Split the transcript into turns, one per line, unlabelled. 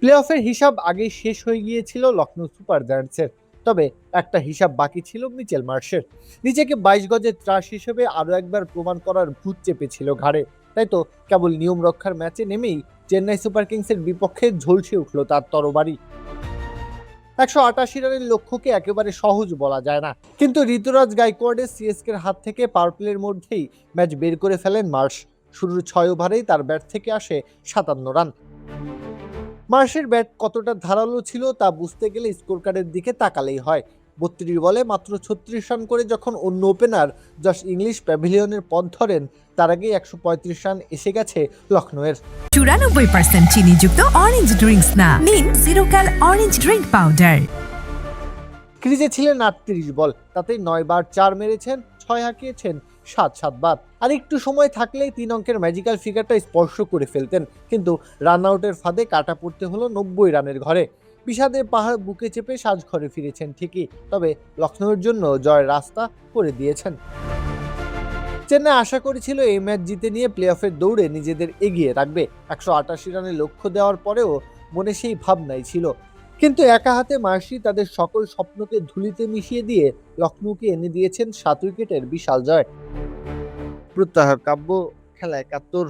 Play অফের হিসাব আগেই শেষ হয়ে গিয়েছিল লখনৌ সুপার জায়ান্টসের। তবে একটা হিসাব বাকি ছিল মিচেল মার্শের। নিজেকে 22 গজের ত্রাস হিসেবে আরো একবার প্রমাণ করার ভূত চেপেছিল ঘাড়ে। তাই তো কেবল নিয়ম রক্ষার ম্যাচে নেমেই চেন্নাই সুপার কিংসের বিপক্ষে ঝলসে উঠল তার তরবারি। 188 রানের লক্ষ্যকে একেবারে সহজ বলা যায় না, কিন্তু ঋতুরাজ গাইকোয়াড়ের সিএসকের হাত থেকে পাওয়ার প্লের মধ্যেই ম্যাচ বের করে ফেলেন মার্শ। শুরুর 6 ওভারেই তার ব্যাট থেকে আসে 57 রান। মার্শের ব্যাট কতটা ধারালো ছিল তা বুঝতে গেলে স্কোর কার্ডের দিকে তাকালেই হয়। 32 বলে মাত্র 36 রান করে যখন অন্য ওপেনার জশ ইংলিশ প্যাভিলিয়নের পথ ধরেন, তার আগেই 135 রান এসে গেছে লখনৌয়ের।
94% চিনিযুক্ত অরেঞ্জ ড্রিঙ্কস না, নিন জিরো ক্যাল অরেঞ্জ ড্রিঙ্ক পাউডার।
ক্রিজে ছিলেন 38 বল, তাতেই 9 বার 4 মেরেছেন, 6 হাঁকিয়েছেন, 7 বার। আর একটু সময় থাকলেই 3 অঙ্কের ম্যাজিক্যাল ফিগারটা স্পর্শ করে ফেলতেন, কিন্তু রান আউটের ফাঁদে কাটা পড়তে হলো 90 রানের ঘরে। বিষাদের পাহাড় বুকে চেপে সাজঘরে ফিরেছেন ঠিকই, তবে লখনৌয়ের জন্য জয়ের রাস্তা করে দিয়েছেন। চেন্নাই আশা করেছিল এই ম্যাচ জিতে নিয়ে প্লে অফের দৌড়ে নিজেদের এগিয়ে রাখবে। 188 রানের লক্ষ্য দেওয়ার পরেও মনে সেই ভাবনাই ছিল, কিন্তু একা হাতে মার্শি তাদের সকল স্বপ্নকে ধুলিতে মিশিয়ে দিয়ে লখনৌকে এনে দিয়েছেন 7 উইকেটের বিশাল জয়। প্রত্যাহার কাব্য, খেলা 71।